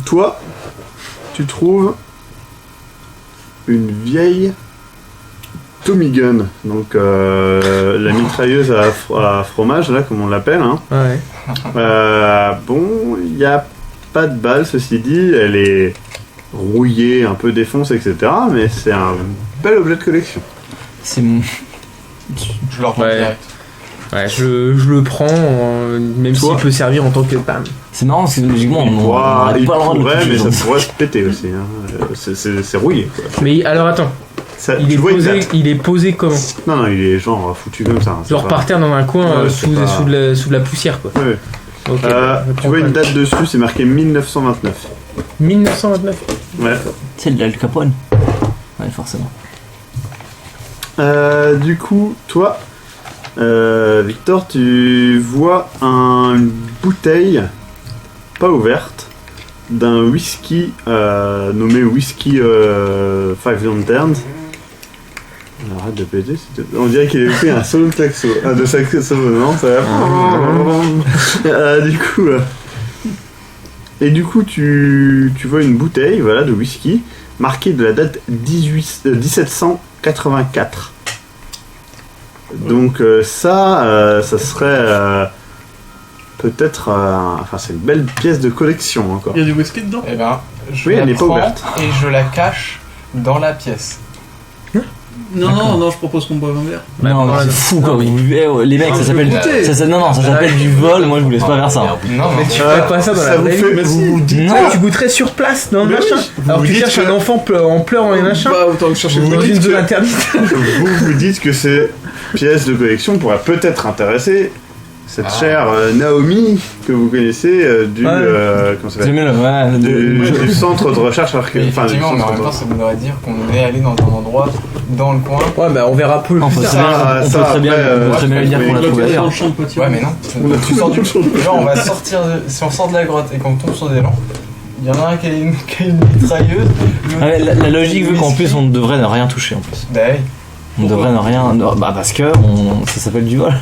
Toi, tu trouves une vieille Tommy Gun, donc la mitrailleuse à fromage, là, comme on l'appelle. Hein. Ouais. Bon, il n'y a pas de balle, ceci dit, elle est rouillée, un peu défoncée, etc. Mais c'est un bel objet de collection. C'est mon... Je leur prends direct. Ouais, je le prends, même s'il peut servir en tant que PAM. C'est marrant parce que logiquement, il n'aurait pas le droit de le pourrait, toucher, mais genre. ça pourrait se péter aussi. Hein. C'est rouillé. Quoi. Mais alors attends, Ça, il est posé comment? Non, il est genre foutu comme ça. Hein, genre par terre dans un coin, Ouais, sous de la poussière, quoi. Ouais. Okay, tu vois une date dessus, c'est marqué 1929. 1929. Ouais. C'est de l'Al Capone. Ouais, forcément. Du coup, toi, Victor, tu vois une bouteille pas ouverte d'un whisky nommé Whisky Five Lanterns. Arrête de péter, on dirait qu'il a fait un solo de saxo. De saxophone, ça va. Du coup, tu vois une bouteille, voilà, de whisky marquée de la date 1784. Donc ça serait peut-être, enfin c'est une belle pièce de collection encore. Il y a du whisky dedans. Eh ben, je Oui, la elle n'est pas prends ouverte. et je la cache dans la pièce. Non, je propose qu'on boive un verre. Non, c'est fou quoi. Les mecs, ça s'appelle. Ça s'appelle du vol. Moi, je vous laisse pas faire ça. Non, Mais tu ferais pas ça dans la vraie vie. vous dites, Ah, tu goûterais sur place dans le machin. Alors tu cherches un enfant en pleurant et machin. Bah, autant que chercher Dans une zone interdite. vous dites que ces pièces de collection pourraient peut-être intéresser cette chère Naomi que vous connaissez comment ça s'appelle du centre de recherche archéologique. Effectivement, mais en même temps, ça voudrait dire qu'on est allé dans un endroit dans le coin. Ouais, bah on verra peu. On peut très bien lui dire qu'on l'a trouvé ailleurs. Ouais, mais non. Tu sors du genre, on va sortir. Si on sort de la grotte et qu'on tombe sur des lampes, il y en a un qui a une mitrailleuse. La logique veut qu'en plus on devrait ne rien toucher en plus. Bah oui. On devrait ne rien. Bah parce que ça s'appelle du vol.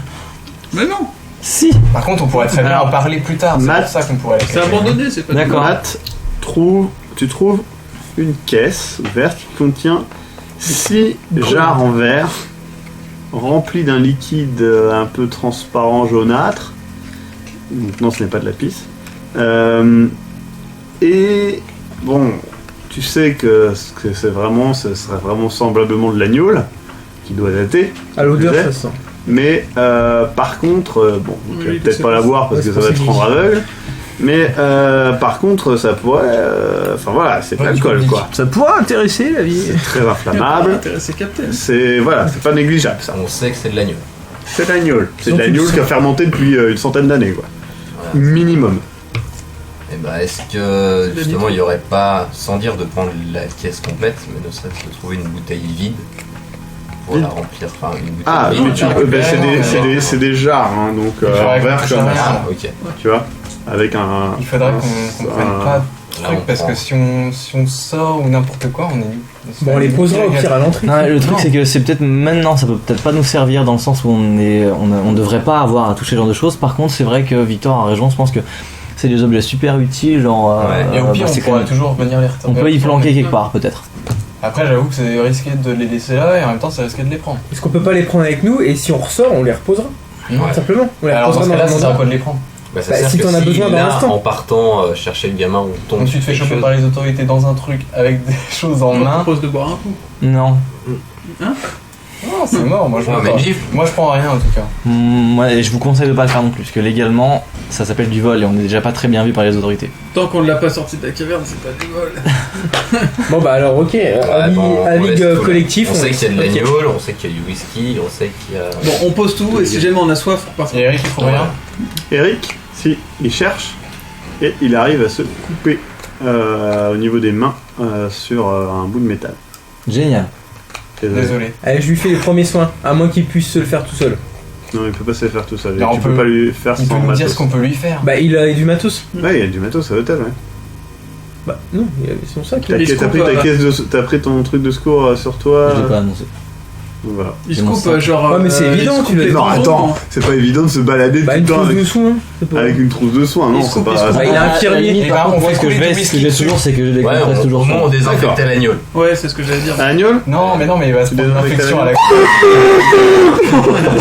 Mais non. Si. Par contre, on pourrait très bien en parler plus tard. C'est pour ça qu'on pourrait. C'est abandonné, c'est pas. D'accord. Matt, tu trouves une caisse verte qui contient 6 jarres en verre remplies d'un liquide un peu transparent jaunâtre. Donc non, ce n'est pas de la pisse. Et bon, tu sais que ce serait vraiment semblablement de l'agneau qui doit dater. À l'odeur, ça sent. Mais par contre, bon, vous Oui, allez peut-être pas la boire parce que ça va te rendre aveugle. Mais par contre, ça pourrait. Enfin voilà, c'est de l'alcool quoi. Ça pourrait intéresser la vie. C'est très inflammable. C'est Captain. C'est pas négligeable ça. On sait que c'est de l'agneau. C'est de l'agneau. C'est de l'agneau qui a fermenté depuis une centaine d'années quoi. Voilà. Minimum. Et bah est-ce que justement il n'y aurait pas, sans dire de prendre la caisse complète, mais ne serait-ce que trouver une bouteille vide pour la remplir, enfin une bouteille Ah, vide. mais c'est des jarres, hein, donc en verre comme ça. Ah, ok. Tu vois, avec un. Il faudrait qu'on prenne pas de truc parce que si on sort ou n'importe quoi, on est nul. Bon, on les posera au pire à l'entrée. Non, le truc c'est que c'est peut-être maintenant, ça peut peut-être pas nous servir dans le sens où on devrait pas avoir à toucher ce genre de choses. Par contre, c'est vrai que Victor a raison, je pense que c'est des objets super utiles, genre. Et au pire, on pourrait toujours venir les retirer. On peut y planquer quelque part, peut-être. Après, j'avoue que c'est risqué de les laisser là et en même temps, c'est risqué de les prendre. Est-ce qu'on peut pas les prendre avec nous et si on ressort, on les reposera? Simplement. On les Alors, dans ce reposera cas-là, dans ça un sert à endroit. quoi de les prendre? Bah, ça Bah, sert si que t'en as besoin dans là, l'instant. en partant chercher le gamin, on tombe Donc tu te fais choper par les autorités dans un truc avec des choses en On main. propose de boire un coup. Non. Non, c'est mort, moi je Ouais, prends mais pas. gifle. Moi je prends rien en tout cas. Ouais, je vous conseille de pas le faire non plus, parce que légalement, ça s'appelle du vol et on est déjà pas très bien vu par les autorités. Tant qu'on ne l'a pas sorti de la caverne, c'est pas du vol. Bon bah alors ok, avis collectif. On sait qu'il y a de Ok. l'agneau, on sait qu'il y a du whisky, on sait qu'il y a. Bon, on pose tout et si jamais on a soif, on repart. Et Eric il trouve rien. Eric, si, il cherche et il arrive à se couper au niveau des mains sur un bout de métal. Génial. Désolé. Allez, je lui fais les premiers soins, à moins qu'il puisse se le faire tout seul. Non, il peut pas se le faire tout seul. Non, Tu peux pas lui faire Il peut sans nous dire matos. ce qu'on peut lui faire. Bah il a du matos. Ouais, il y a du matos à l'hôtel, ouais. Bah non, il avait son sac. T'as pris ta caisse t'as pris ton truc de secours sur toi. Je l'ai pas annoncé. Voilà. Il se Comment coupe ça genre. Ouais, mais c'est évident, il se coupe tu l'as les dit. Non, tendons, attends, hein. c'est pas évident de se balader Bah, tout une le temps trousse de avec, soins. C'est pas... avec une trousse de soins, non, Il se c'est coupe, pas. il se coupe. Bah, il a un infirmier. Et par contre, moi, ce que je fais, c'est que je les Ouais, compresse toujours. au moins on désinfecte D'accord. l'agneau. Ouais, c'est ce que j'allais dire. Un agnole Non, mais il va se prendre une désinfectes infection à la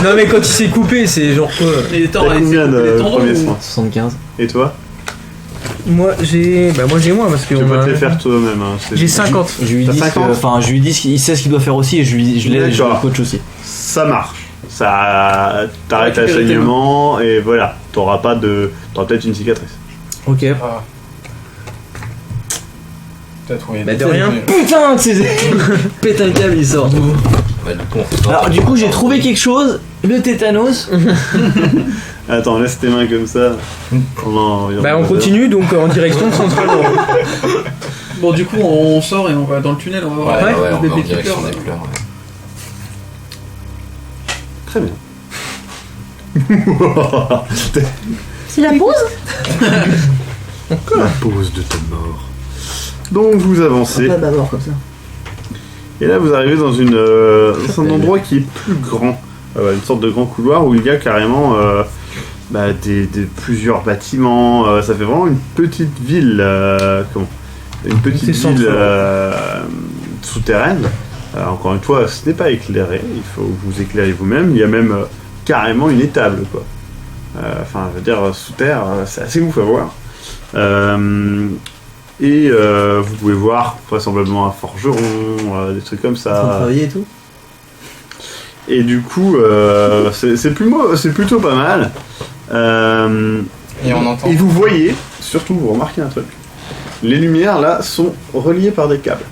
Non, mais quand il s'est coupé, c'est genre quoi? Et attends, T'as il s'est combien coupé les de tendons premiers ou- soins 75. Et toi? Moi, j'ai moins parce que. Tu on peux a- te les faire toi-même. Hein. J'ai 50. Je lui T'as dis 50? je lui dis qu'il sait ce qu'il doit faire aussi et je l'aide, je le D'accord. coach aussi. Ça marche. Ça t'arrête Récupérer tes l'achèvement et voilà. T'auras peut-être une cicatrice. Ok. Ah. T'as trouvé. Bah, de rien. Putain, c'est pète un câble, il sort. Bah, du coup, on Alors du coup, j'ai trouvé quelque chose, le tétanos. Attends, laisse tes mains comme ça. Bah, on continue donc en direction de Central. Bon, du coup, on sort et on va dans le tunnel, on va voir Ouais, le on va en bébé qui direction pleure. des pleurs. Ouais. Très bien. C'est la pause La pause de ta mort. Donc vous avancez. Pas d'abord comme ça. Et là, vous arrivez dans un endroit qui est plus grand. Une sorte de grand couloir où il y a carrément plusieurs bâtiments. Ça fait vraiment une petite ville. Une petite C'est ville central. souterraine. Encore une fois, ce n'est pas éclairé. Il faut vous éclairer vous-même. Il y a même carrément une étable, quoi. Enfin, je veux dire, sous terre, c'est assez ouf à voir. Vous pouvez voir vraisemblablement un forgeron, des trucs comme Faut ça. travailler et tout. Et du coup, c'est plutôt pas mal. Et on entend. Et vous voyez, surtout, vous remarquez un truc. Les lumières là sont reliées par des câbles.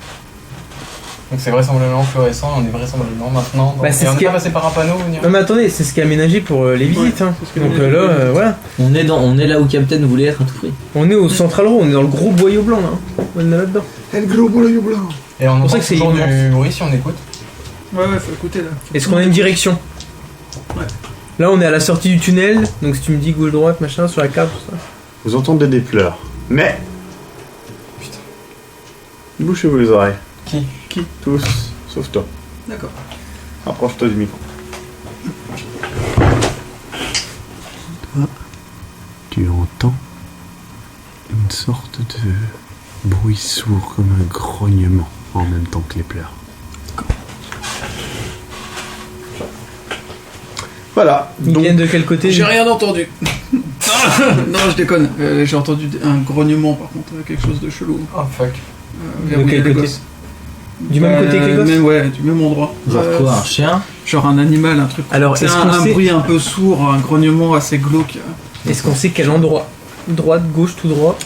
Donc c'est vraisemblablement fluorescent, on est vraisemblablement maintenant. Bah, c'est et on ce n'est qui pas est- passé par un panneau, Nia Non mais attendez, c'est ce qui est aménagé pour les visites. Hein. c'est ce que Donc j'ai là, dit. voilà. On est là où Captain voulait être à tout prix. On est au Central Row, on est dans le gros boyau blanc là. On est là-dedans. Et le gros boyau blanc. Et on pour ça entend que c'est toujours immense. du bruit si on écoute. Ouais, faut écouter là. Est-ce qu'on a une direction? Ouais. Là on est à la sortie du tunnel, donc si tu me dis gauche-droite, machin, sur la carte, tout ça. Vous entendez des pleurs. Mais. Putain. Bouchez-vous les oreilles. Qui Tous, sauf toi. D'accord. Rapproche-toi du micro. Tu entends une sorte de bruit sourd comme un grognement en même temps que les pleurs. Voilà. Ils Donc, viennent de quel côté? J'ai rien entendu. Non, je déconne. J'ai entendu un grognement par contre, quelque chose de chelou. Oh fuck. Vers De où il y a quel les côté? gosses. Du même côté que les gosses? Ouais, du même endroit. Genre quoi, un chien? Genre un animal, un truc. Alors, C'est est-ce un qu'on sait- bruit un peu sourd, un grognement assez glauque. Est-ce qu'on sait quel endroit? Droite, gauche, tout droit?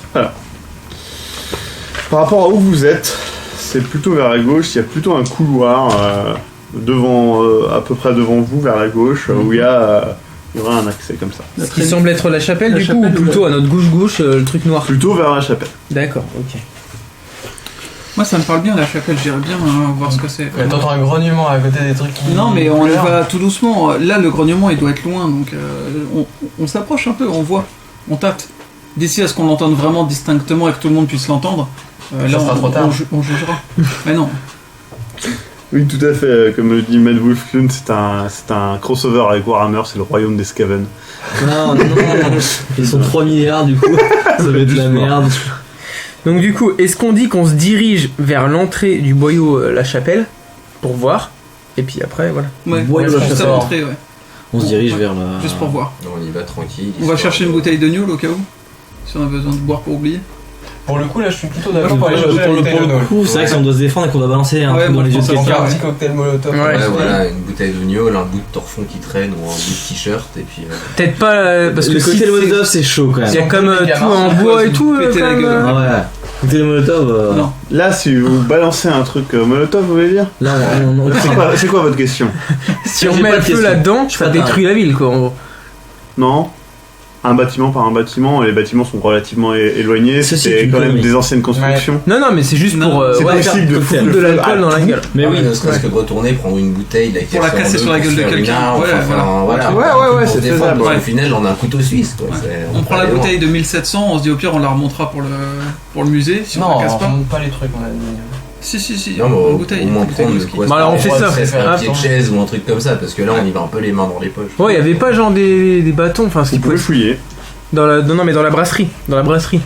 par rapport à où vous êtes, c'est plutôt vers la gauche. Il y a plutôt un couloir devant, à peu près devant vous, vers la gauche, où il y aura un accès comme ça. Ce qui semble être la chapelle La du coup, chapelle, ou plutôt à notre gauche-gauche, le truc noir. Plutôt vers la chapelle. D'accord, ok. Moi, ça me parle bien la chapelle, j'irais bien voir ce que c'est. Et t'entends un grognement à côté des trucs qui. Non, mais on y pleurent. va tout doucement. Là, le grognement, il doit être loin, donc on s'approche un peu, on voit, on tâte. D'ici à ce qu'on l'entende vraiment distinctement et que tout le monde puisse l'entendre, Ça là, sera trop tard. on jugera. Mais non. Oui, tout à fait. Comme le dit Matt Wolflund, c'est un crossover avec Warhammer, c'est le royaume des Skaven. Non, ils sont 3 milliards du coup. Ça va être la merde. Donc du coup, est-ce qu'on dit qu'on se dirige vers l'entrée du boyau la chapelle pour voir? Et puis après, voilà. Ouais, Ouais, on la juste à chapelle. l'entrée, ouais. On se dirige Ouais, vers la. Juste pour voir. On y va tranquille. On va chercher une bouteille de Newell au cas où, si on a besoin de boire pour oublier. Pour le coup, là, je suis plutôt d'accord pour aller chercher la Pour bouteille de le Newell. coup, c'est vrai que si on doit se défendre et qu'on doit balancer un Ouais, truc dans moi, les je yeux de pense On fait quelqu'un. un petit cocktail molotov. Ouais, Ouais, c'est voilà, une bouteille de gnôle, un bout de torfon qui traîne ou un bout de t-shirt et puis. Peut-être pas parce que Le si cocktail c'est- Molotov, c'est chaud quand il y même. a comme Des tout gamins, en ça bois va et se tout. péter la comme, gueule. Ah ouais. Cocktail Molotov. Non. Là, si vous balancez un truc Molotov, vous voulez dire? Là, on C'est quoi votre question? si on J'ai met pas le de feu question. là-dedans, Je ça prépare. détruit la ville quoi. En gros. Non. Un bâtiment par un bâtiment, les bâtiments sont relativement éloignés, Ça, c'est c'est une quand même connerie. des anciennes constructions. Non, non, mais c'est juste Non, pour C'est ouais, possible de foutre foutre de le feu l'alcool à dans la tout. gueule. Mais oui, ne serait-ce que de retourner, prendre une bouteille, la Pour la casser sur la gueule de quelqu'un. Ouais, voilà. Ouais, c'est faisable, Au ouais. final, on a un couteau suisse. Quoi. Ouais. C'est- On prend la peut aller bouteille de 1700, on se dit au pire on la remontera pour le musée si on Non, la casse on pas. remonte pas les trucs, on a dit. Si, Non, mais une au bouteille. moins une bouteille de prendre whisky. quoi. Bah, alors, on fait ça. Faire un pied de Attends. chaise ou un truc comme ça, parce que là on y va un peu les mains dans les poches. Ouais, il y avait pas genre des bâtons, enfin ce Vous qui pouvez pouvait. fouiller. Non, mais dans la brasserie. Dans la brasserie.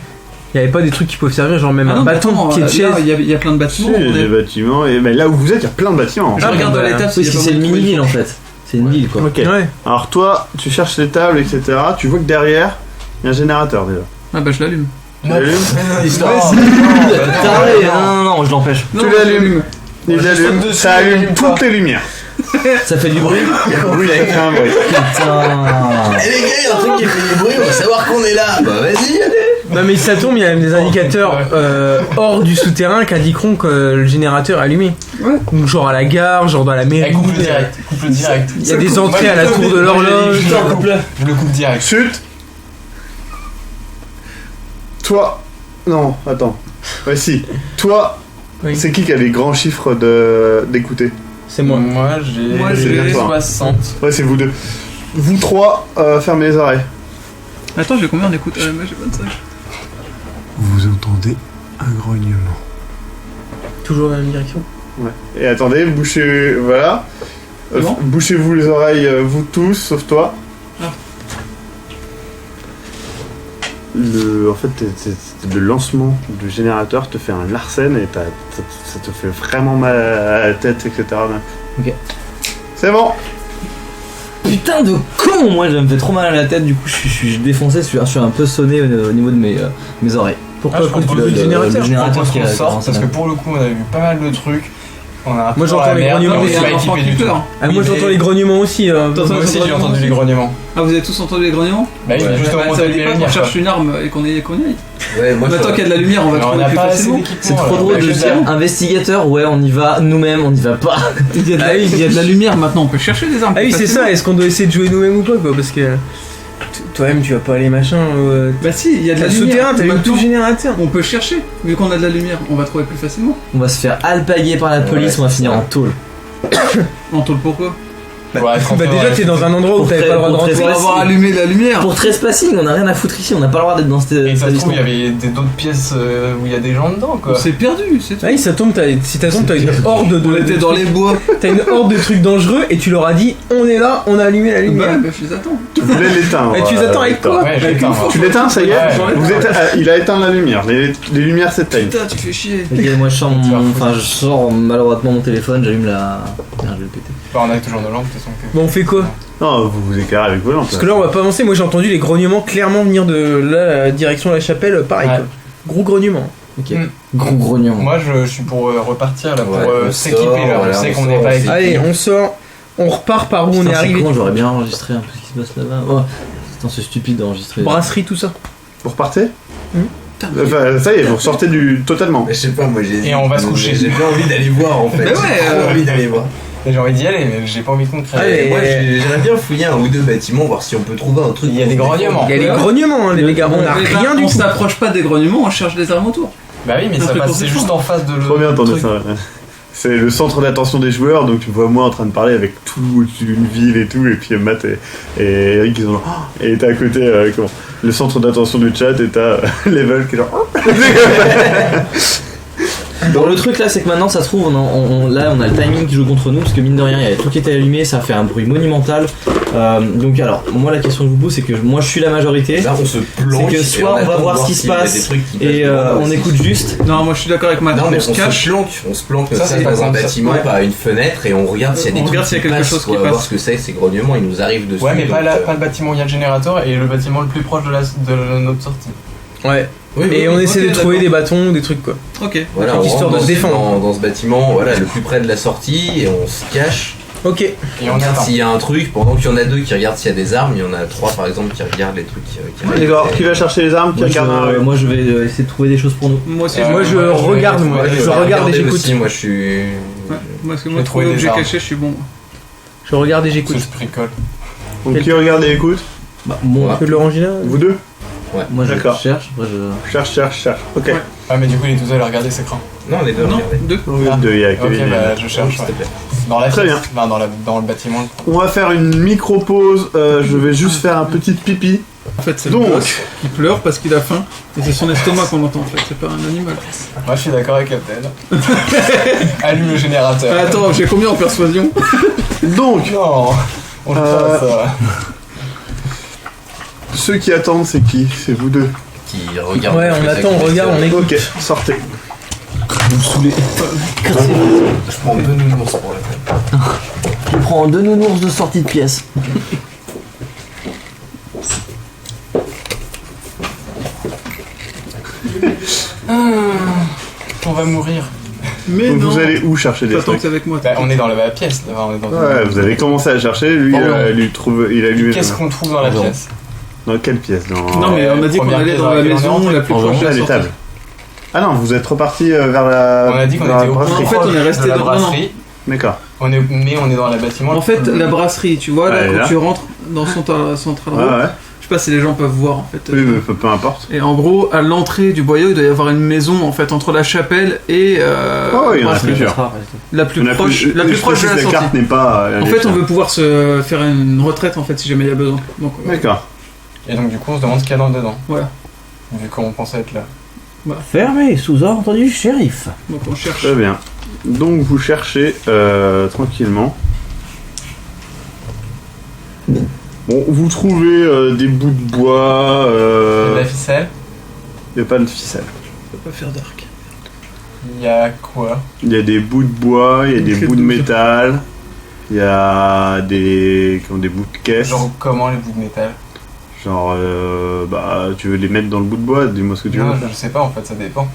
Il y avait pas des trucs qui peuvent servir, genre même Ah un non, bâton, attends, pied de là, chaise. il y a plein de Si, bâtiments. il y a des bâtiments. Et ben, là où vous êtes, il y a plein de bâtiments. Je Ah, regarde bah, dans les tables Oui, s'il y a si pas c'est une moyen de mini-ville en trouver. fait. C'est une ville quoi. Ok. Ouais. Alors toi, tu cherches les tables, etc. Tu vois que derrière, il y a un générateur déjà. Ah bah je l'allume. Tu l'allumes Taré, non, je l'empêche. Non, Tu je l'allumes. Il je allume, saute dessus, ça allume j'allume toutes les lumières. Ça fait du bruit. Oui, il fait un bruit. Putain. Eh les gars, il y a un truc qui fait du bruit, on va savoir qu'on est là. Bah vas-y, allez. Non mais ça tombe, il y a même des indicateurs hors du souterrain qui indiqueront que le générateur est allumé. Ouais. Donc genre à la gare, genre dans la mairie. Coupe le direct. Coupe le direct. Il y a des entrées à la tour de l'horloge. Je le coupe direct. Chut. Toi. Non, attends. Ouais, si. Toi, Oui. c'est qui a les grands chiffres d'écouter? C'est moi. Moi c'est j'ai bien toi. 60. Ouais, c'est vous deux. Vous trois, fermez les oreilles. Attends, j'ai combien en écoute moi j'ai 25. Vous entendez un grognement. Toujours dans la même direction. Ouais. Et attendez, bouchez. Voilà. C'est bon Bouchez-vous les oreilles, vous tous, sauf toi. Ah. En fait, le lancement du générateur te fait un Larsen et ça te fait vraiment mal à la tête, etc. Ok. C'est bon. Putain de con. Moi, ça me fait trop mal à la tête. Du coup, je suis défoncé. Je suis un peu sonné au niveau de mes oreilles. Pourquoi Ah, je pense le que générateur générateur qui qu'on a sorte commencé parce à- que pour le coup on a vu pas mal de trucs. On a Moi, j'entends la les merde, grognements, on il y est a pas un enfant équipé qui du tout. pleure. Ah, moi j'entends les grognements aussi. Moi aussi j'ai entendu les grognements. Ah, vous avez tous entendu les grognements? Bah oui, Ouais. justement Bah, on ça t'a veut dit dire les qu'on lumières. cherche une arme et qu'on y aille. Ouais, moi Maintenant qu'il y a de la lumière, on va Mais on trouver n'a plus pas assez facilement. d'équipement. C'est trop là. drôle On a de que dire dalle. investigateur, ouais, on y va. Nous-mêmes, on n'y va pas. Il y a de la, il y a de la lumière maintenant, on peut chercher des armes. Ah oui, plus c'est facilement. ça. Est-ce qu'on doit essayer de jouer nous-mêmes ou pas quoi? Parce que toi-même tu vas pas aller machin. Bah si, il y a de T'as la le lumière. souterrain, t'as eu tout Maintenant, le générateur. on peut chercher. Vu qu'on a de la lumière, on va trouver plus facilement. On va se faire alpaguer par la police, Ouais, on va c'est finir ça. en tôle. En tôle pourquoi? Ouais, quand Bah on déjà va- t'es dans un endroit où Pour t'avais pas le droit de très- rentrer. Pour avoir allumé de la lumière. Pour trespassing, on a rien à foutre ici, on n'a pas le droit d'être dans cette Et ça se trouve, il y établissement. avait d'autres pièces où il y a des gens dedans, On quoi. s'est perdu, c'est tout. Ah oui, ça tombe, si ça tombe, t'as une horde On était de dans les bois. T'as une horde de trucs dangereux et tu leur as dit on est là, on a allumé la Bah, lumière. bah je les attends. Tu voulais l'éteindre. Et tu les attends avec Victor. quoi? Ouais, j'ai Avec éteint, une moi. Tu l'éteins, ça y est Ouais, Vous êtes- il a éteint la lumière. Les lumières s'éteignent. Putain, tu fais chier. Ok, moi je sors maladroitement mon téléphone, j'allume la. Merde, je vais le péter. Bah, on a toujours nos lampes, de toute façon. que- Bon, on fait quoi? Non, vous vous éclairez avec vos lampes. Parce que là on va pas avancer, moi j'ai entendu les grognements clairement venir de la direction de la chapelle, pareil Ouais. quoi. Gros grognement. Ok. Mm. Gros grognon. Moi, je suis pour repartir là, pour Ouais, on s'équiper sort, là. voilà, Je sais on qu'on sort, n'est pas on équipé. Allez, on sort, on repart par où on Putain, est c'est arrivé. con, j'aurais bien enregistré un peu ce qui se passe là-bas. Oh, putain, c'est stupide d'enregistrer. Brasserie, tout ça. Vous repartez Putain, Enfin, ça y est, vous ressortez totalement. Mais je sais pas, moi j'ai. Et on va se coucher. J'ai pas envie d'aller voir en fait. Mais ouais, J'ai trop envie d'aller voir. J'ai envie d'y aller, mais j'ai pas envie de concret. Allez. Moi j'aimerais bien fouiller un ou deux bâtiments, voir si on peut trouver un truc. Il y a des grognements. Il y a les grognements, hein, les gars, on a Eh ben, rien du on tout. s'approche pas des grognements, on cherche des armes autour. Bah oui, mais Un ça truc passe, pour c'est se juste défendre. en face de le. Trop bien, attendez truc. ça. C'est le centre d'attention des joueurs, donc tu vois moi en train de parler avec toute une ville et tout, et puis Matt et Eric ils sont là, et t'as à côté comment, le centre d'attention du chat, et t'as Level qui est genre. Bon, le truc là, c'est que maintenant, ça se trouve, là, on a le timing qui joue contre nous, parce que mine de rien, il y avait tout qui était allumé, ça a fait un bruit monumental. Donc, alors, moi, la question que je vous pose, c'est que moi, je suis la majorité, Là on se planque. C'est que et soit on va attend de voir ce qui se s'il y a passe, des trucs qui et passent devant, on aussi. écoute juste. Non, moi je suis d'accord avec Matt. Non mais on se cache. on se planque Ça, ça, c'est pas dans un comme ça. bâtiment, Ouais. pas à une fenêtre, et on regarde s'il y a des On trucs regarde s'il y a qui quelque passent, chose qui quoi, voir passe. ce que c'est, ces grognements, ils nous arrivent dessus. Ouais, mais donc, pas le bâtiment où il y a le générateur et le bâtiment le plus proche de notre sortie. Ouais. oui, Et oui, on essaie ok, de trouver d'accord. des bâtons, des trucs quoi. Ok. voilà, on histoire rentre de se défendre. dans ce bâtiment, voilà, le plus près de la sortie, et on se cache. Ok. Et on regarde attend. s'il y a un truc, pendant qu'il y en a deux qui regardent s'il y a des armes, il y en a trois par exemple qui regardent les trucs qui arrivent. D'accord, qui va chercher les armes, qui Moi, regarde un rue. moi, je vais essayer de trouver des choses pour nous. Moi aussi, Moi, je Ouais, regarde, vais- moi. ouais, Je vais regarde et regarder j'écoute. aussi, moi je suis. Ouais, moi, parce que Je moi, vais trouver trouver des objet armes. caché, je suis bon. Je regarde et Ça j'écoute. se bricole. Donc qui regarde et écoute Bah, moi, Que de l'orangina. Vous deux moi je D'accord. cherche, après je. Cherche. Ok. Ouais. Ah, mais du coup, il est tout seul à regarder ses crans. Non, on est deux, Non, regardez. 2. Vous êtes deux, il y a Ok, Kevin et- bah je cherche. S'il te plaît. Dans la Très pièce. bien. Enfin, dans le bâtiment. On va faire une micro-pause, je vais juste faire un petit pipi. En fait, c'est le Donc. gosse qui pleure parce qu'il a faim. Et c'est son estomac qu'on entend en fait, c'est pas un animal. Moi je suis d'accord avec Abdel. Allume le générateur. Attends, j'ai combien en persuasion? Donc, Non, on le fait ça. ceux qui attendent, c'est qui? C'est vous deux. Qui regarde. Ouais, on attend, on regarde, on écoute. Ok, sortez. Vous me saoulez. Je prends 2 nounours pour la peine. Je prends 2 nounours de sortie de pièce. On va mourir. Mais Donc non. vous allez où chercher des Attends, trucs? t'es avec moi. Bah, on est dans la pièce. Là, on est dans Ouais, vous avez commencé à chercher, lui, Pardon. il a allumé. Qu'est-ce qu'on trouve dans la Pardon. pièce? Dans quelle pièce? Dans Non, mais on a dit qu'on Première allait pièce dans dans la laquelle on est maison rentré. la plus En proche de à la sortie. l'étable. Ah non, vous êtes reparti vers la. On a dit qu'on vers la était au brasserie. En fait, on est resté de la dans- brasserie. D'accord. Mais on est dans le bâtiment. En fait, la brasserie, tu vois, là, Ouais, quand là. tu rentres dans son central, Ouais, ouais. je sais pas si les gens peuvent voir en fait. Oui, mais peu importe. Et en gros, à l'entrée du boyau, il doit y avoir une maison en fait entre la chapelle et Oh, oui, il y en a brasserie. plusieurs. La plus On a proche, plus- la plus je proche de précise, la la sortie. carte n'est pas. En fait, on veut pouvoir se faire une retraite en fait si jamais il y a besoin. Donc, D'accord. Et donc, du coup, on se demande ce qu'il y a dedans. Voilà. Vu qu'on pensait être là. Fermé, sous ordre du shérif. donc on cherche. Très bien. Donc vous cherchez tranquillement. Bon, vous trouvez des bouts de bois. Il y a de la ficelle. Il n'y a pas de ficelle. On peut pas faire d'arc. Il y a quoi? Il y a des bouts de bois, il y a Une des clé bouts de de métal, il y a des bouts de caisse. Genre, comment les bouts de métal? Genre, bah, tu veux les mettre dans le bout de bois, dis-moi ce que tu veux Non, faire. je sais pas en fait, ça dépend.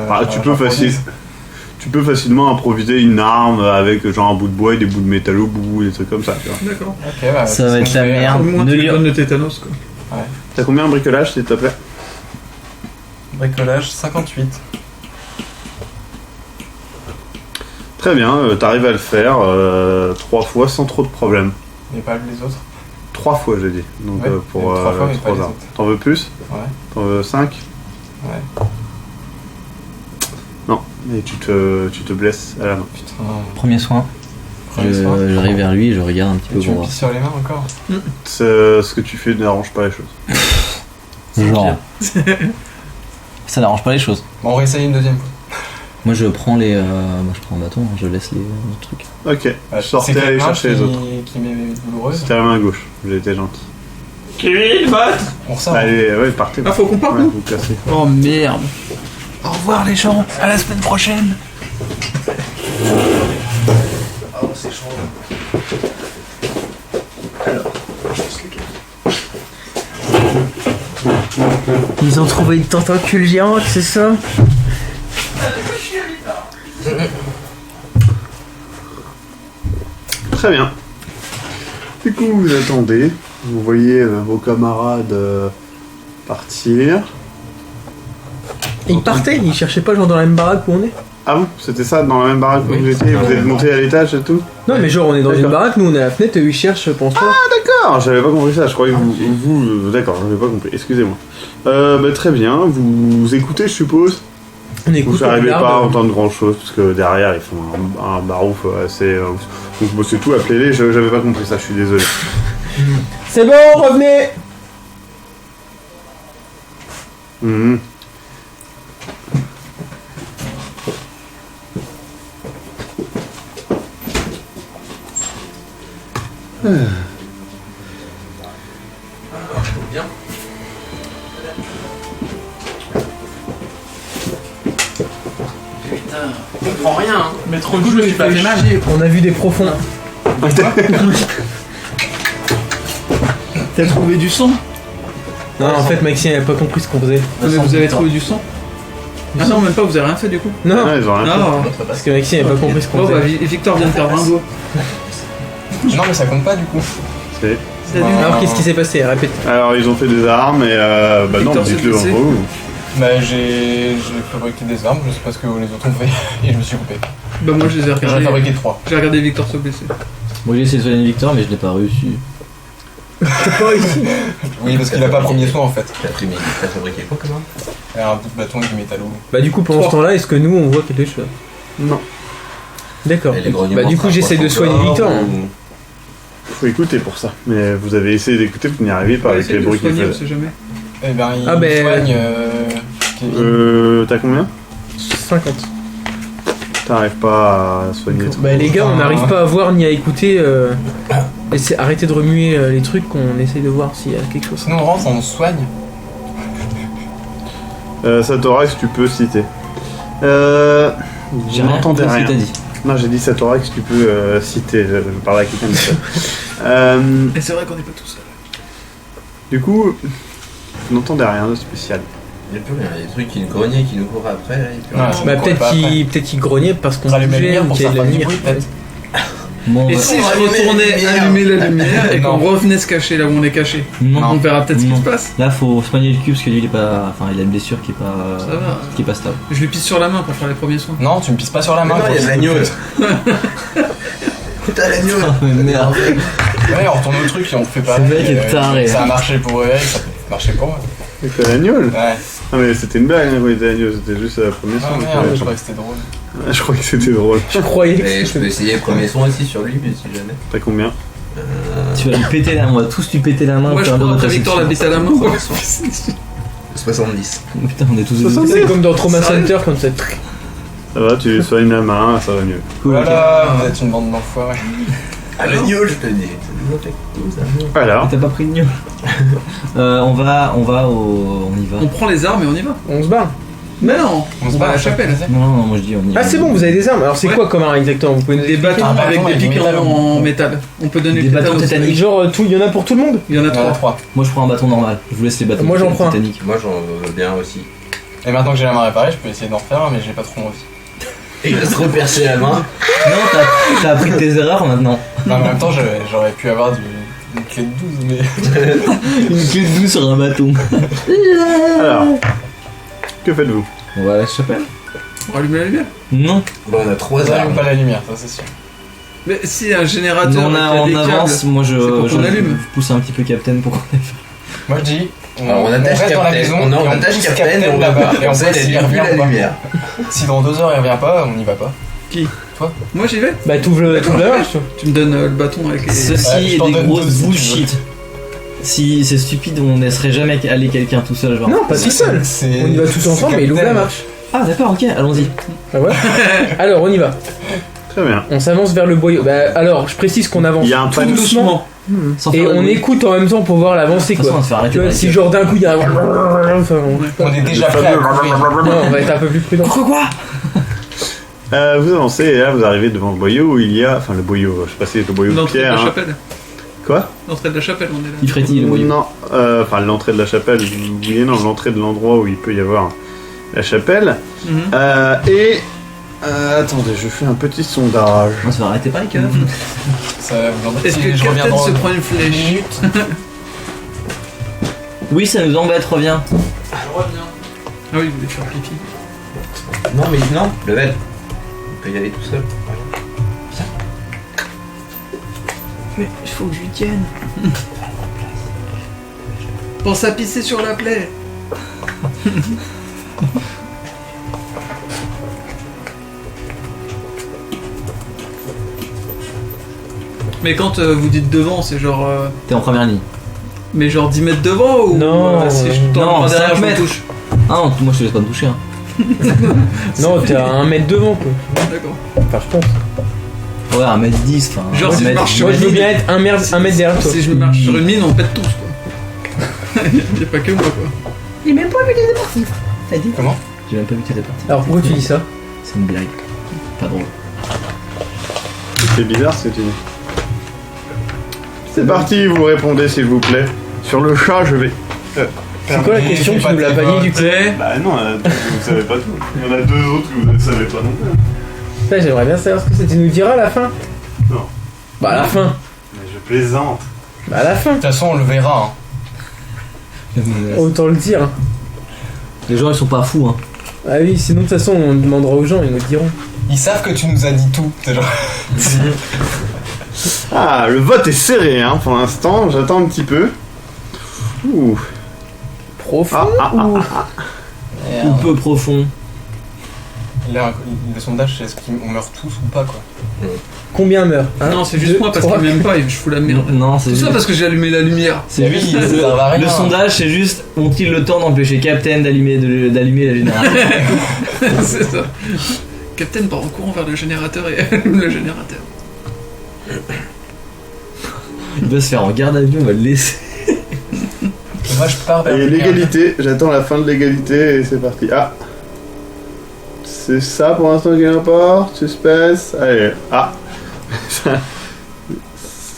Bah, tu peux facilement improviser une arme avec genre un bout de bois et des bouts de métal au bout, des trucs comme ça, tu vois. D'accord. Ok, bah, Ça va c'est être ce qu'on la fait. merde. Au moins, Ne tu lui- lui donnes le tétanos quoi. T'as combien en bricolage, s'il te plaît? Bricolage 58. Très bien, t'arrives à le faire 3 fois sans trop de problèmes. Et pas les autres. 3 fois, j'ai dit. Donc Ouais, pour et 3 fois, mais pas 3 les armes. autres. T'en veux plus? Ouais. T'en veux 5? Ouais. Non, et tu te blesses à la main. Putain. Premier soin. Premier soin. J'arrive vers lui et je regarde un petit Et peu tu pour me voir. pisses sur les mains encore? Ce que tu fais n'arrange pas les choses. Genre. Ça n'arrange pas les choses. Bon, on réessaye une deuxième fois. Moi je prends les. Moi je prends un bâton, je laisse les trucs. Ok, Ouais, sortez, c'est allez quelle main chercher les autres. qui m'est douloureuse. C'était la main gauche, j'ai été gentil. On ressort. Allez, ouais, partez. Ah, faut qu'on parte, Ouais, nous vous cassez. Oh merde. Au revoir les gens, à la semaine prochaine. Ils ont trouvé une tentacule géante, c'est ça? Très bien. Du coup, vous attendez. Vous voyez vos camarades partir. Et ils partaient, ils cherchaient pas genre dans la même baraque où on est? Ah bon, c'était ça dans la même baraque où Oui. vous étiez? Vous êtes monté à l'étage et tout? Non mais genre on est dans une D'accord. baraque, nous on est à la fenêtre et eux ils cherchent pour se voir. D'accord, j'avais pas compris ça. Je croyais que d'accord, j'avais pas compris. Excusez-moi. Bah, très bien. Vous écoutez, je suppose? On écoute, Vous on n'arrivez regarde. pas à entendre grand chose parce que derrière ils font un barouf assez. Donc bon, c'est tout, appelez-les. J'avais pas compris ça, je suis désolé. C'est bon, revenez! Mhm. On comprend rien. Hein. Mais trop de jeu, il fait mal. On a vu des profonds. T'as trouvé du sang? Non, en fait Maxime avait pas compris ce qu'on faisait. Mais vous avez trouvé du sang? Ah non, même pas, vous avez rien fait du coup. Non, Ah, ils ont rien fait. Non. parce que Maxime avait pas compris ce qu'on Bon bah faisait. Victor vient de perdre un doigt. Non, mais ça compte pas du coup. C'est- Bah, Alors qu'est-ce qui s'est passé? Répète. Alors ils ont fait des armes et bah non, Victor s'est dites-le blessé. entre vous. Bah, j'ai fabriqué des armes, je sais pas ce que les autres ont fait, et je me suis coupé. Bah moi je les ai J'en ai regardés. fabriqué 3. J'ai regardé Victor se blesser. Moi j'ai essayé de soigner Victor mais je l'ai pas réussi. Oui, parce qu'il a pas premier soin en fait. T'as fabriqué quoi comme arme? Un bout de bâton et du métallo. Bah du coup pendant ce temps-là, est-ce que nous on voit quelque chose? Non. D'accord. Et les grognements Bah du coup sera j'essaie quoi, de soigner encore, Victor. ou- Faut écouter pour ça. Mais vous avez essayé d'écouter, vous n'y arrivez pas Ouais, avec essaye les de bruits qu'il soigner, on fait. sait jamais. Eh ben, il Ah, ben, soigne. T'as combien 50. T'arrives pas à soigner. Bah les gars, on n'arrive pas à voir ni à écouter. Arrêtez de remuer les trucs, qu'on essaye de voir s'il y a quelque chose. Sinon, on rentre, on soigne. Satorax, tu peux citer. J'ai Je rien n'entendais compris ce que rien. t'as dit. Non, j'ai dit Satorax, tu peux citer. Je parlais à quelqu'un de ça. Et c'est vrai qu'on n'est pas tout seul. Du coup, vous n'entendez rien de spécial. Il y a plus rien, il y a des trucs qui nous grognaient, qui nous couraient après, là, il y a plus rien. Ouais. Bah On peut-être court pas qu'il grognait parce qu'on Rallumer la bougeait lumière ou pour qu'il y que ça avait de la fasse du lumière. bruit, peut-être. Bon, Et bah, si je allumer retournais la lumière. allumer la lumière et qu'on Non. revenait se cacher là où on est caché, non. on verra peut-être ce qui Non. se passe. Là, faut soigner le cul parce que lui, il est pas. Enfin, il a une blessure qui est pas. Ça va. Qui est pas stable. Je lui pisse sur la main pour faire les premiers soins. Non, tu me pisses pas sur la Mais main. non, il y a de l'agneau. T'as l'agneau. Merde. Ouais, on retourne au truc et on fait pas. Ce mec est taré. Ça a marché pour eux, ça peut marcher pour moi. Avec l'agneau. Ouais. Ah, mais c'était une blague hein, quand il était agneau, c'était juste la première Ah son. merde, je croyais que c'était drôle. Je crois que c'était drôle. Je croyais Mais que je peux essayer le premier son aussi sur lui, mais si jamais. T'as combien Tu vas lui péter la main, on va tous lui péter la main. Moi au je fur et à crois mesure que de ta Victor la bite à la main. Premier son. 70. Putain, on est tous Ça, des c'est comme dans Trauma Sérieux Center comme ça. Ça va, tu soignes la main, ça va mieux. cool. ok. Voilà, vous êtes une bande d'enfoirés. Ah, l'agneau, je te dis. Alors, T'as pas pris de mieux. On y va. On prend les armes et on y va. On se barre. Mais non, On se va bat à la chapelle. Non, non, moi je dis on y va. Ah c'est bon, vous avez des armes. Alors c'est Ouais. quoi comme arme exactement? Vous pouvez nous Des expliquer bâtons Un bâton avec des avec du piquants métal. en métal. On peut donner Des le bâtons tétanos. tétaniques. Genre tout, il y en a pour tout le monde? Il y en a Il y en a 3. 3. Moi je prends un bâton normal. Je vous laisse les bâtons Moi, j'en prends un. tétaniques. Moi, j'en veux bien aussi. Et maintenant que j'ai la main réparée, je peux essayer d'en refaire un, mais j'ai pas trop envie. Et il va se repercer la main. Non, t'as appris de tes erreurs maintenant. Non, en même temps, j'aurais pu avoir une clé de 12, mais. Une clé de 12 sur un bâton. alors, que faites-vous On va à la chapelle. On va allumer la lumière. Non. Bon, on a 3 On armes. allume pas la lumière, ça c'est sûr. Mais si un générateur On, avec des avance. câbles, Moi je, c'est pour qu'on allume. je pousse un petit peu Captain pour qu'on aille. Moi je dis. Alors, on attache reste dans la Captain, maison, on et attache pousse Captain et on va là-bas. pas. Et on Comme ça, voit il a s'il vu revient la ou pas. lumière. Si dans 2 heures il revient pas, on y va pas. Moi j'y vais. Bah t'ouvres la marche. Tu me donnes le bâton avec les. Ceci Ouais, je est t'en des donne grosses deux, si tu bullshit. Si c'est stupide, on ne laisserait jamais aller quelqu'un tout seul. Genre. Non, pas tout seul. On y va tous ensemble, mais il ouvre la marche. Ah d'accord, ok, allons-y. Ah ouais. Alors on y va. Très bien. On s'avance vers le boyau. Bah alors, je précise qu'on avance Il y a un tout pan- doucement Sans et faire de on bruit. écoute en même temps pour voir l'avancée De toute façon, on quoi. va se faire arrêter Tu vois, par si les genre d'un coup il y a un... Enfin, On est déjà Le prêt à fameux courir. non, on va être un peu plus prudent. Quoi Vous avancez et là vous arrivez devant le boyau où il y a. Enfin, le boyau, je sais pas si c'est le boyau de L'entrée de pierre. la hein. chapelle. Quoi L'entrée de la chapelle, on est là. Il frétille le boyau. Non, enfin l'entrée de la chapelle, oui et non, l'entrée de l'endroit où il peut y avoir la chapelle. Mhm. Attendez, je fais un petit sondage. On va se faire arrêter par les keufs. Ça vous embête Est-ce si que je reviens Captain dans se prend une flèche Oui, ça nous embête, reviens. Je reviens. Ah oui, il voulait faire pipi. Non, mais non, level. On peut y aller tout seul. Mais il faut que je lui tienne. Pense à pisser sur la plaie. Mais quand vous dites devant, c'est genre. T'es en première ligne. Mais genre 10 mètres devant ou. Non, si je tends non, le bras derrière, 5 je me mètres. touche. Ah non, moi je te laisse pas me toucher. Hein. Non, t'es à 1 mètre devant quoi. D'accord. Enfin, je pense. Ouais, 1m10, enfin. Genre, si je 1m10. marche sur Moi je veux une bien mine, être 1 mètre derrière toi. si je me marche sur une mine, on pète tous quoi. Y'a pas que moi quoi. Comment J'ai même pas vu que t'étais parti. Alors pourquoi tu dis ça? C'est une blague. Pas drôle. C'est bizarre ce que tu dis. C'est parti, vous répondez s'il vous plaît. Sur le chat, je vais. C'est quoi la question? Tu nous l'as pas dit du coup? Bah non, vous savez pas tout. Il y en a 2 autres que vous ne savez pas non plus. Putain, j'aimerais bien savoir ce que c'est. Tu nous diras à la fin? Non. Bah à la fin. Mais je plaisante. Bah à la fin. De toute façon, on le verra. Hein. Autant le dire. Les gens ils sont pas fous, hein. Ah oui, sinon de toute façon on demandera aux gens, ils nous diront. Ils savent que tu nous as dit tout. C'est genre. Ah, le vote est serré hein, pour l'instant. J'attends un petit peu. Ouh. Profond Ah, ah, ah, ou... ah, ah. Ou peu profond. Le sondage, c'est est-ce qu'on meurt tous ou pas, quoi. Combien meurt? Non, c'est juste moi parce qu'il m'aime pas et je fous la merde. Non, c'est Tout ça juste. parce que j'ai allumé la lumière. C'est juste Oui, ça servait à rien. le sondage, c'est juste ont-ils le temps d'empêcher Captain d'allumer la génération? C'est ça. Captain part en courant vers le générateur et allume le générateur. Il doit se faire en garde à vue, on va le laisser. Moi, je pars vers Et le l'égalité, j'attends la fin de l'égalité et c'est parti. Ah, c'est ça pour l'instant qui importe. Suspense. Allez, ah.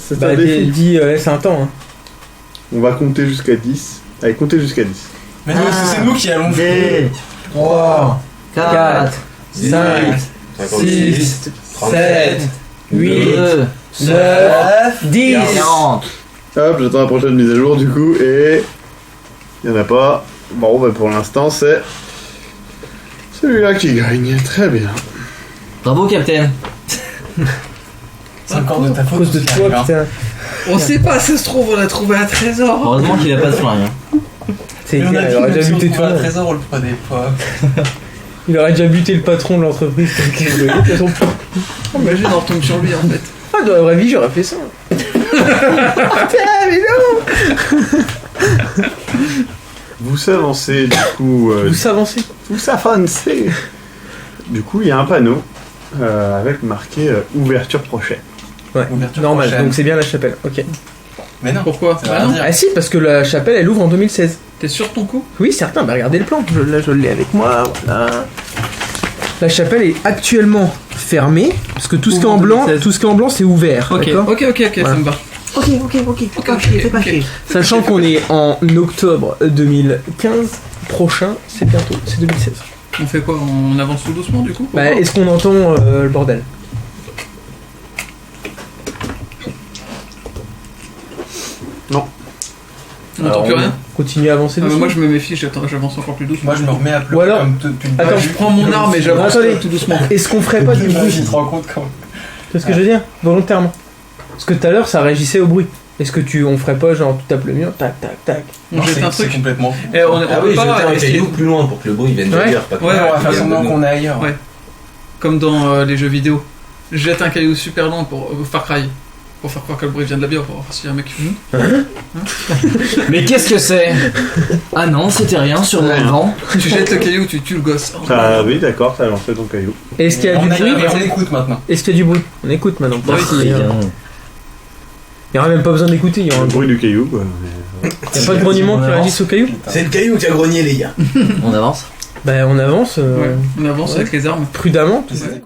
C'est Bah, un défi. c'est un temps. Hein. On va compter jusqu'à 10. Allez, comptez jusqu'à 10. Mais non, c'est nous qui allons faire. 3, 4, 5, 6, 7, 8, 9, 10. 40. Hop, j'attends la prochaine mise à jour du coup et il n'y en a pas. Bon, bah pour l'instant c'est celui-là qui gagne. Très bien. Bravo, Captain. C'est encore de ta À faute. cause de tout ce qui toi, arrive, hein. putain. On sait pas, ça se trouve, on a trouvé un trésor. Heureusement qu'il a pas de flingue. Hein. C'est Mais on a dit il aurait que déjà si on buté tout trouvait le un monde. trésor, on le prenait pas. Il aurait déjà buté le patron de l'entreprise. Imagine, on retombe sur lui en fait. Ah, dans la vraie vie, j'aurais fait ça. Putain, mais non. Vous avancez du coup. Vous avancez. Vous avancez. Du coup, il y a un panneau avec marqué ouverture prochaine. Ouais, Ouverture normal. prochaine. Donc c'est bien la chapelle. Ok. Mais non. Pourquoi? Ça va Bah rien non. dire. Ah si, parce que la chapelle, elle ouvre en 2016. T'es sûr de ton coup? Oui, certain. Bah regardez le plan. Là, je l'ai avec moi. Voilà. La chapelle est actuellement fermée parce que tout ce qui est en blanc, 2016. c'est ouvert. Ok, D'accord. ok, Voilà. ça me va. Ok. Sachant qu'on est en octobre 2015 prochain, c'est bientôt, c'est 2016. On fait quoi? On avance tout doucement du coup? Bah, est-ce qu'on entend le bordel? On n'entend plus rien? Continue à avancer Ah, mais doucement. moi je me méfie, j'avance encore plus doucement. Moi, je me remets à pleurer Ou alors- comme depuis le Attends, début. Je prends mon arme et j'avance Attendez. tout doucement. Est-ce qu'on ferait pas du Tu bruit? te rends compte quand C'est ce que je veux dire? Volontairement. Parce que tout à l'heure, ça réagissait au bruit. Est-ce que on ferait pas genre tu tapes le mur, tac tac tac? On jette un c'est truc. complètement fou. Eh, on Ah peut oui, pas jeter un essayer- caillou plus loin pour que le bruit vienne Ouais. d'ailleurs. Pas que- Ouais, on va faire vienne semblant de nous. qu'on est ailleurs. Ouais. Comme dans les jeux vidéo. Je jette un caillou super loin pour Far Cry. Pour faire croire que le bruit vient de la bière, pour voir s'il y a un mec qui Mais qu'est-ce que c'est? Ah non, c'était rien sur mon vent. Tu jettes le caillou, tu tues le gosse. Ah oui, d'accord, t'as lancé ton caillou. Est-ce qu'il y a du On bruit? on écoute maintenant. Est-ce qu'il y a du bruit? On écoute maintenant. Oui, Il n'y aura même pas besoin d'écouter, il y aura Le un bruit. bruit du caillou, quoi. Il n'y a pas de grognement qui réagisse au caillou? C'est le caillou qui a grogné, les gars. On avance. Bah on avance Ouais, on avance avec les armes. prudemment. Qui c'est